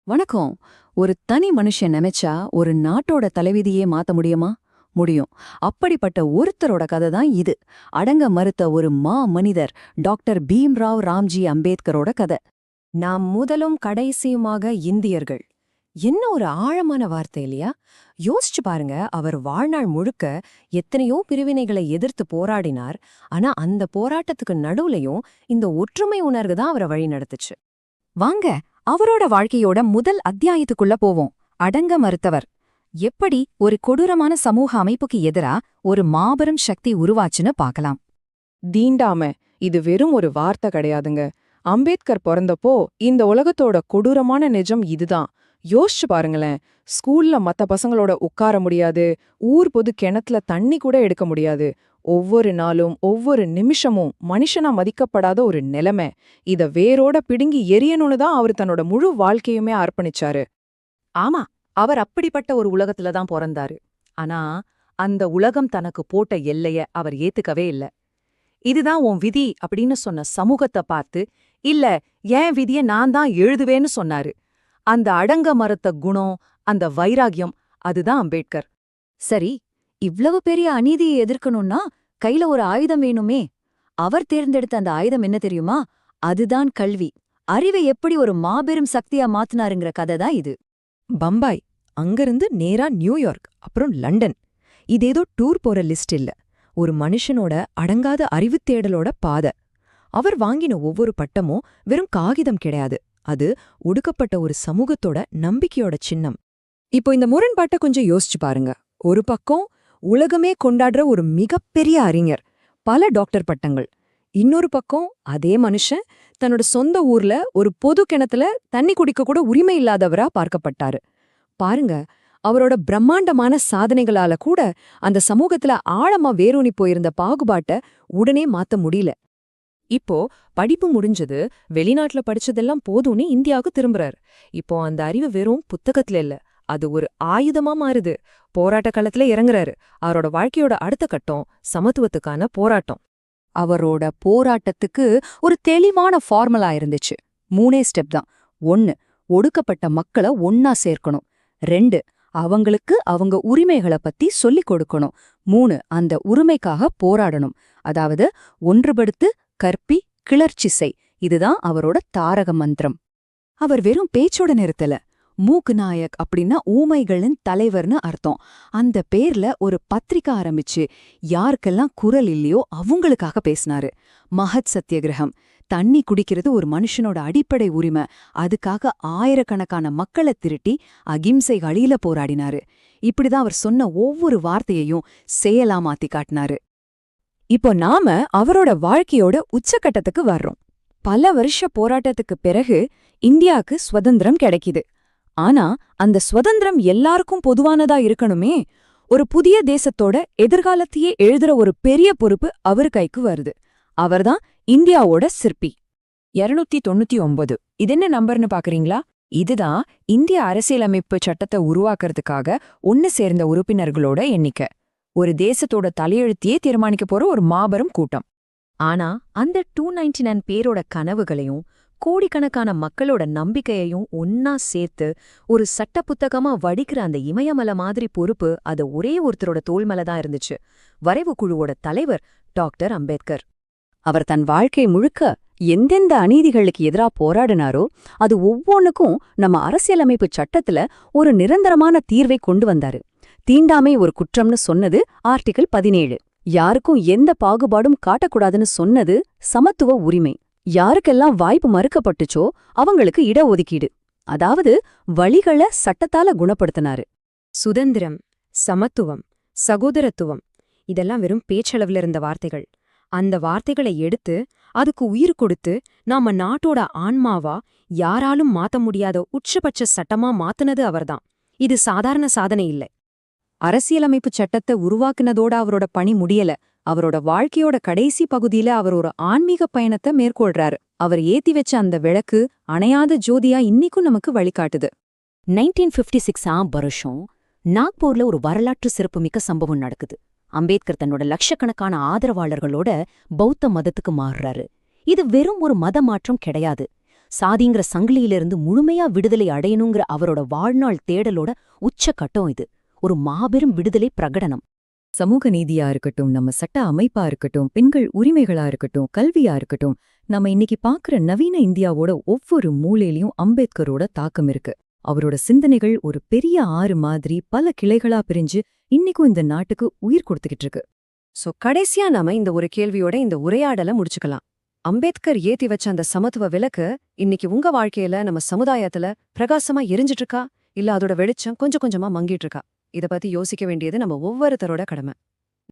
வணக்கம். ஒரு தனி மனுஷன் நினைச்சா ஒரு நாட்டோட தலைவிதியே மாத்த முடியுமா? முடியும். அப்படிப்பட்ட ஒருத்தரோட கதை தான் இது. அடங்க மறுத்த ஒரு மனிதர் டாக்டர் பீம்ராவ் ராம்ஜி அம்பேத்கரோட கதை. நாம் முதலும் கடைசியுமாக இந்தியர்கள். என்ன ஒரு ஆழமான வார்த்தை இல்லையா? யோசிச்சு பாருங்க. அவர் வாழ்நாள் முழுக்க எத்தனையோ பிரிவினைகளை எதிர்த்து போராடினார். ஆனா அந்த போராட்டத்துக்கு நடுவுலயும் இந்த ஒற்றுமை உணர்வு தான் அவரை வழி நடத்துச்சு. வாங்க, அவரோட வாழ்க்கையோட முதல் அத்தியாயத்துக்குள்ள போவோம். அடங்க மறுத்தவர். எப்படி ஒரு கொடூரமான சமூக அமைப்புக்கு எதிரா ஒரு மாபெரும் சக்தி உருவாச்சுன்னு பார்க்கலாம். தீண்டாம இது வெறும் ஒரு வார்த்தை கிடையாதுங்க. அம்பேத்கர் பிறந்தப்போ இந்த உலகத்தோட கொடூரமான நிஜம் இதுதான். யோசிச்சு பாருங்களேன். ஸ்கூல்ல மத்த பசங்களோட உட்கார முடியாது, ஊர் பொது கிணத்துல தண்ணி கூட எடுக்க முடியாது. ஒவ்வொரு நாளும் ஒவ்வொரு நிமிஷமும் மனுஷனா மதிக்கப்படாத ஒரு நிலைமை. இத வேரோட பிடுங்கி எரியணும்னு தான் அவர் தன்னோட முழு வாழ்க்கையுமே அர்ப்பணிச்சாரு. ஆமா, அவர் அப்படிப்பட்ட ஒரு உலகத்துல தான் பிறந்தாரு. ஆனா அந்த உலகம் தனக்கு போட்ட எல்லைய அவர் ஏத்துக்கவே இல்ல. இதுதான் உன் விதி அப்படின்னு சொன்ன சமூகத்தை பார்த்து, இல்ல என் விதிய நான் தான் எழுதுவேன்னு சொன்னாரு. அந்த அடங்க மறுத்த குணம், அந்த வைராகியம், அதுதான் அம்பேத்கர். சரி, இவ்வளவு பெரிய அநீதியை எதிர்க்கணும்னா கையில ஒரு ஆயுதம் வேணுமே. அவர் தேர்ந்தெடுத்த அந்த ஆயுதம் என்ன தெரியுமா? அதுதான் கல்வி. அறிவை எப்படி ஒரு மாபெரும் சக்தியா மாத்தினாருங்கிற கதை தான் இது. பம்பாய், அங்கிருந்து நேரா நியூயார்க், அப்புறம் லண்டன். இதேதோ டூர் போற லிஸ்ட் இல்ல. ஒரு மனுஷனோட அடங்காத அறிவுத் தேடலோட பாதை. அவர் வாங்கின ஒவ்வொரு பட்டமும் வெறும் காகிதம் கிடையாது. அது ஒடுக்கப்பட்ட ஒரு சமூகத்தோட நம்பிக்கையோட சின்னம். இப்போ இந்த முரண்பாட்டை கொஞ்சம் யோசிச்சு பாருங்க. ஒரு பக்கம் உலகமே கொண்டாடுற ஒரு மிகப்பெரிய அறிஞர், பல டாக்டர் பட்டங்கள். இன்னொரு பக்கம் அதே மனுஷன் தன்னோட சொந்த ஊர்ல ஒரு பொது கிணத்துல தண்ணி குடிக்க கூட உரிமை இல்லாதவரா பார்க்கப்பட்டாரு. பாருங்க, அவரோட பிரம்மாண்டமான சாதனைகளால கூட அந்த சமூகத்துல ஆழமா வேரூனி போயிருந்த பாகுபாட்டை உடனே மாத்த முடியல. இப்போ படிப்பு முடிஞ்சது, வெளிநாட்டுல படிச்சதெல்லாம் போதும்னு இந்தியாவுக்கு திரும்புறாரு. இப்போ அந்த அறிவு வெறும் புத்தகத்துல இல்ல, அது ஒரு ஆயுதமா மாறுது. போராட்ட களத்துல இறங்குறாரு. அவரோட வாழ்க்கையோட அடுத்த கட்டம் சமத்துவத்துக்கான போராட்டம். அவரோட போராட்டத்துக்கு ஒரு தெளிவான ஃபார்முலா இருந்துச்சு. 3 ஸ்டெப் தான். 1, ஒடுக்கப்பட்ட மக்களை ஒன்னா சேர்க்கணும். 2, அவங்களுக்கு அவங்க உரிமைகளை பத்தி சொல்லிக் கொடுக்கணும். 3, அந்த உரிமைக்காக போராடணும். அதாவது ஒன்றுபடுத்து, கற்பி, கிளர்ச்சி செய். இதுதான் அவரோட தாரக மந்திரம். அவர் வெறும் பேச்சோட நிறுத்தல. மூக் நாயக் அப்படின்னா ஊமைகளின் தலைவர்னு அர்த்தம். அந்த பேர்ல ஒரு பத்திரிக்கை ஆரம்பிச்சு யாருக்கெல்லாம் குரல் இல்லையோ அவங்களுக்காக பேசினாரு. மகத் சத்தியகிரகம், தண்ணி குடிக்கிறது ஒரு மனுஷனோட அடிப்படை உரிமை. அதுக்காக ஆயிரக்கணக்கான மக்களை திரட்டி அகிம்சை வழியில போராடினாரு. இப்படிதான் அவர் சொன்ன ஒவ்வொரு வார்த்தையையும் செயலா மாத்தி காட்டினாரு. இப்போ நாம அவரோட வாழ்க்கையோட உச்சக்கட்டத்துக்கு வர்றோம். பல வருஷ போராட்டத்துக்கு பிறகு இந்தியாவுக்கு சுதந்திரம் கிடைக்குது. ஆனா அந்த சுதந்திரம் எல்லாருக்கும் பொதுவானதா இருக்கணுமே. ஒரு புதிய தேசத்தோட எதிர்காலத்தையே எழுதுற ஒரு பெரிய பொறுப்பு அவர் கைக்கு வருது. அவர்தான் இந்தியாவோட சிற்பி. 299. இது என்ன நம்பர்னு பாக்குறீங்களா? இதுதான் இந்திய அரசியலமைப்பு சட்டத்தை உருவாக்குறதுக்காக ஒன்னு சேர்ந்த உறுப்பினர்களோட எண்ணிக்கை. ஒரு தேசத்தோட தலையெழுத்தையே தீர்மானிக்க போற ஒரு மாபெரும் கூட்டம். ஆனா அந்த 299 பேரோட கனவுகளையும் கோடிக்கணக்கான மக்களோட நம்பிக்கையையும் ஒன்னா சேர்த்து ஒரு சட்ட புத்தகமா வடிக்கிற அந்த இமயமலை மாதிரி பொறுப்பு அது ஒரே ஒருத்தரோட தோள்மேலதான் இருந்துச்சு. வரைவு குழுவோட தலைவர் டாக்டர் அம்பேத்கர். அவர் தன் வாழ்க்கை முழுக்க எந்தெந்த அநீதிகளுக்கு எதிரா போராடினாரோ அது ஒவ்வொன்னுக்கும் நம்ம அரசியலமைப்பு சட்டத்துல ஒரு நிரந்தரமான தீர்வை கொண்டு வந்தாரு. தீண்டாமை ஒரு குற்றம்னு சொன்னது ஆர்டிகிள் 17. யாருக்கும் எந்த பாகுபாடும் காட்டக்கூடாதுன்னு சொன்னது சமத்துவ உரிமை. யாருக்கெல்லாம் வாய்ப்பு மறுக்கப்பட்டுச்சோ அவங்களுக்கு இடஒதுக்கீடு. அதாவது வழிகளை சட்டத்தால குணப்படுத்தினாரு. சுதந்திரம், சமத்துவம், சகோதரத்துவம் இதெல்லாம் வெறும் பேச்சளவுல இருந்த வார்த்தைகள். அந்த வார்த்தைகளை எடுத்து அதுக்கு உயிர் கொடுத்து நாம நாட்டோட ஆன்மாவா யாராலும் மாத்த முடியாத உச்சபட்ச சட்டமா மாத்துனது அவர்தான். இது சாதாரண சாதனை இல்லை. அரசியலமைப்பு சட்டத்தை உருவாக்குனதோட அவரோட பணி முடியல. அவரோட வாழ்க்கையோட கடைசி பகுதியில அவர் ஒரு ஆன்மீக பயணத்தை மேற்கொள்றாரு. அவர் ஏத்தி வச்ச அந்த விளக்கு அணையாத ஜோதியா இன்னிக்கும் நமக்கு வழிகாட்டுது. 1956 வருஷம் நாக்பூர்ல ஒரு வரலாற்று சிறப்புமிக்க சம்பவம் நடக்குது. அம்பேத்கர் தன்னோட லட்சக்கணக்கான ஆதரவாளர்களோட பௌத்த மதத்துக்கு மாறுறாரு. இது வெறும் ஒரு மத மாற்றம் கிடையாது. சாதிங்கிற சங்கிலியிலிருந்து முழுமையா விடுதலை அடையணுங்கிற அவரோட வாழ்நாள் தேடலோட உச்சக்கட்டம் இது. ஒரு மாபெரும் விடுதலை பிரகடனம். சமூக நீதியா இருக்கட்டும், நம்ம சட்ட அமைப்பா இருக்கட்டும், பெண்கள் உரிமைகளா இருக்கட்டும், கல்வியா இருக்கட்டும், நம்ம இன்னைக்கு பார்க்குற நவீன இந்தியாவோட ஒவ்வொரு மூலையிலயும் அம்பேத்கரோட தாக்கம் இருக்கு. அவரோட சிந்தனைகள் ஒரு பெரிய ஆறு மாதிரி பல கிளைகளா பிரிஞ்சு இன்னைக்கும் இந்த நாட்டுக்கு உயிர் கொடுத்துக்கிட்டு இருக்கு. சோ கடைசியா நாம இந்த ஒரு கேள்வியோட இந்த உரையாடலை முடிச்சுக்கலாம். அம்பேத்கர் ஏத்தி வச்ச அந்த சமத்துவ விளக்கு இன்னைக்கு உங்க வாழ்க்கையில, நம்ம சமுதாயத்துல பிரகாசமா எரிஞ்சிட்டு இருக்கா, இல்ல அதோட வெளிச்சம் கொஞ்சம் கொஞ்சமா மங்கிட்டு இருக்கா? இத பத்தி யோசிக்க வேண்டியது நம்ம ஒவ்வொருத்தரோட கடமை.